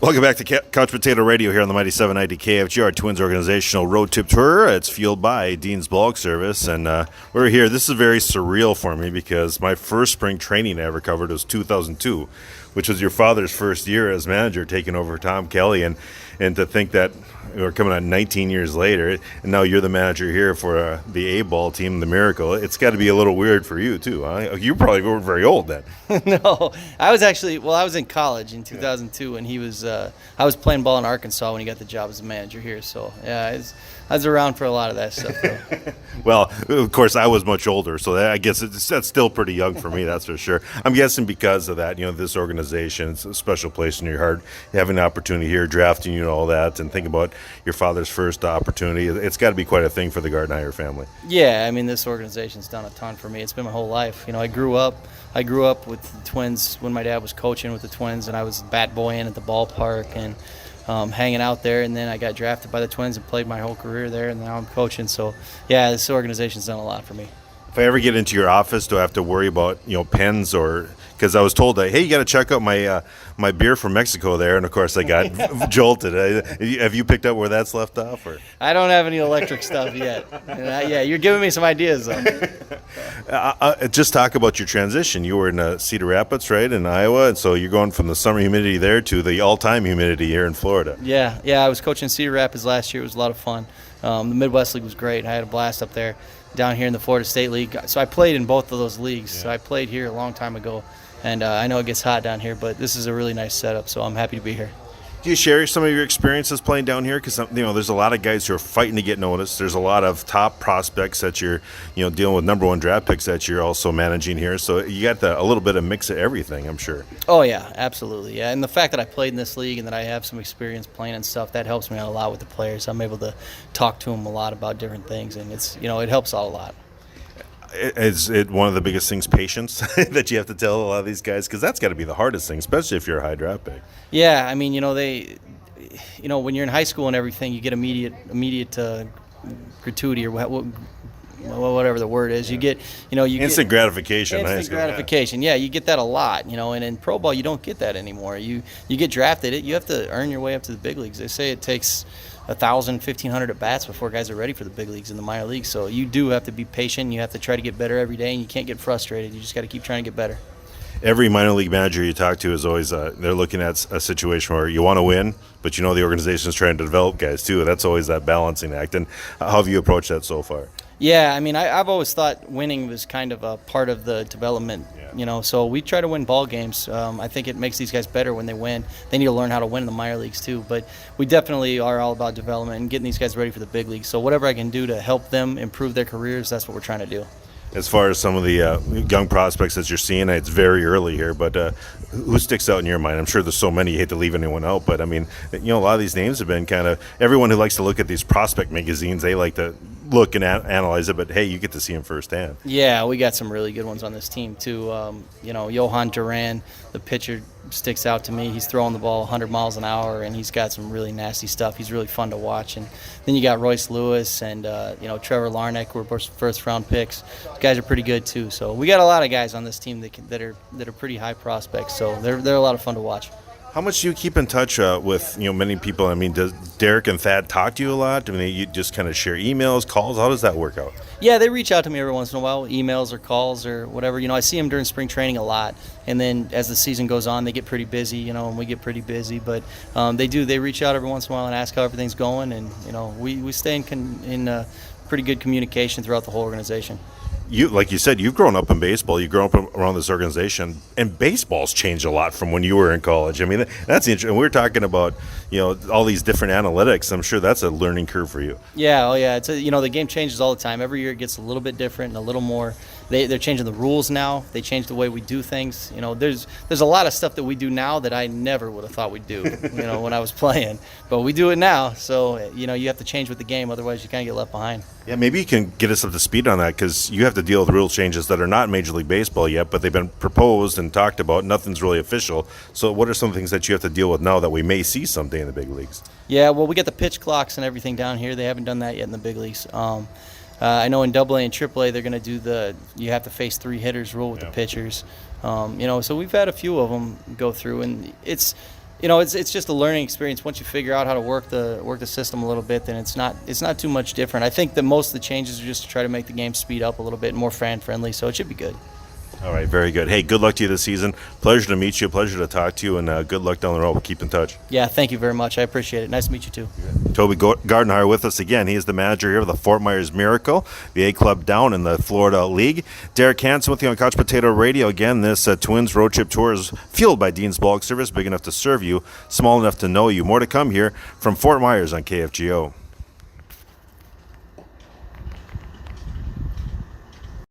Welcome back to Couch Potato Radio here on the Mighty 790 KFGR Twins Organizational Road Trip Tour. It's fueled by Dean's Bulk Service, and we're here. This is very surreal for me because my first spring training I ever covered was 2002, which was your father's first year as manager, taking over Tom Kelly, and to think that we're coming on 19 years later, and now you're the manager here for the A-ball team, the Miracle. It's got to be a little weird for you, too, huh? You probably weren't very old then. No, I was in college in 2002, and I was playing ball in Arkansas when he got the job as a manager here. So, yeah, I was around for a lot of that stuff, though. Well, of course, I was much older, so I guess that's still pretty young for me, that's for sure. I'm guessing because of that, this organization, it's a special place in your heart. Having the opportunity here, drafting you and all that, and think about your father's first opportunity, it's got to be quite a thing for the Gardenhire family. Yeah, I mean, this organization's done a ton for me. It's been my whole life. I grew up with the Twins when my dad was coaching with the Twins, and I was bat boying at the ballpark and hanging out there, and then I got drafted by the Twins and played my whole career there, and now I'm coaching. So, yeah, this organization's done a lot for me. If I ever get into your office, do I have to worry about pens or – because I was told that, hey, you got to check out my beer from Mexico there, and of course I got jolted. Have you picked up where that's left off? Or I don't have any electric stuff yet. Yeah, you're giving me some ideas though. Just talk about your transition. You were in Cedar Rapids, right, in Iowa, and so you're going from the summer humidity there to the all-time humidity here in Florida. Yeah, I was coaching Cedar Rapids last year. It was a lot of fun. The Midwest League was great. I had a blast up there. Down here in the Florida State League. So I played in both of those leagues. Yeah. So I played here a long time ago, and I know it gets hot down here, but this is a really nice setup, so I'm happy to be here. Do you share some of your experiences playing down here? Because there's a lot of guys who are fighting to get noticed. There's a lot of top prospects that you're dealing with, number one draft picks that you're also managing here. So you got a little bit of mix of everything, I'm sure. Oh yeah, absolutely. Yeah, and the fact that I played in this league and that I have some experience playing and stuff, that helps me out a lot with the players. I'm able to talk to them a lot about different things, and it helps out a lot. Is it one of the biggest things, patience, that you have to tell a lot of these guys? Because that's got to be the hardest thing, especially if you're a high draft pick. Yeah, I mean, when you're in high school and everything, you get immediate gratuity or whatever the word is. You get, instant gratification. Instant gratification. Yeah, you get that a lot. And in pro ball, you don't get that anymore. You get drafted, you have to earn your way up to the big leagues. They say it takes 1,000, 1,500 at bats before guys are ready for the big leagues in the minor leagues. So you do have to be patient. You have to try to get better every day, and you can't get frustrated. You just got to keep trying to get better. Every minor league manager you talk to is always they're looking at a situation where you want to win, but the organization is trying to develop guys too. That's always that balancing act. And how have you approached that so far? Yeah, I mean, I've always thought winning was kind of a part of the development, so we try to win ball games. I think it makes these guys better when they win. They need to learn how to win in the minor leagues too, but we definitely are all about development and getting these guys ready for the big leagues. So whatever I can do to help them improve their careers, that's what we're trying to do. As far as some of the young prospects that you're seeing, it's very early here, but who sticks out in your mind? I'm sure there's so many, you hate to leave anyone out, but I mean, a lot of these names have been kind of, everyone who likes to look at these prospect magazines, they like to look and analyze it, but hey, you get to see them firsthand. Yeah, we got some really good ones on this team too. Johan Duran, the pitcher, sticks out to me. He's throwing the ball 100 miles an hour, and he's got some really nasty stuff. He's really fun to watch. And then you got Royce Lewis and Trevor Larnach, who were first-round picks. These guys are pretty good too. So we got a lot of guys on this team that are pretty high prospects. So they're a lot of fun to watch. How much do you keep in touch with many people? I mean, does Derek and Thad talk to you a lot? I mean, you just kind of share emails, calls. How does that work out? Yeah, they reach out to me every once in a while, emails or calls or whatever. I see them during spring training a lot, and then as the season goes on, they get pretty busy. And we get pretty busy, but they reach out every once in a while and ask how everything's going, and we stay in pretty good communication throughout the whole organization. Like you said, you've grown up in baseball. You've grown up around this organization, and baseball's changed a lot from when you were in college. I mean, that's interesting. We're talking about, all these different analytics. I'm sure that's a learning curve for you. Yeah, It's the game changes all the time. Every year it gets a little bit different and a little more. They're changing the rules now. They change the way we do things. There's a lot of stuff that we do now that I never would have thought we'd do, when I was playing. But we do it now, so you have to change with the game. Otherwise, you kind of get left behind. Yeah, maybe you can get us up to speed on that, because you have to deal with rule changes that are not Major League Baseball yet, but they've been proposed and talked about. Nothing's really official. So what are some things that you have to deal with now that we may see someday in the big leagues? Yeah, well, we get the pitch clocks and everything down here. They haven't done that yet in the big leagues. I know in AA and AAA they're going to do you have to face 3 hitters rule with the pitchers. So we've had a few of them go through, and it's it's just a learning experience. Once you figure out how to work the system a little bit, then it's not too much different. I think that most of the changes are just to try to make the game speed up a little bit and more fan friendly, so it should be good. All right, very good. Hey, good luck to you this season. Pleasure to meet you. Pleasure to talk to you, and good luck down the road. We'll keep in touch. Yeah, thank you very much. I appreciate it. Nice to meet you too. Toby Gardenhire with us again. He is the manager here of the Fort Myers Miracle, the A club down in the Florida League. Derek Hanson with you on Couch Potato Radio. Again, this Twins road trip tour is fueled by Dean's Bulk Service, big enough to serve you, small enough to know you. More to come here from Fort Myers on KFGO.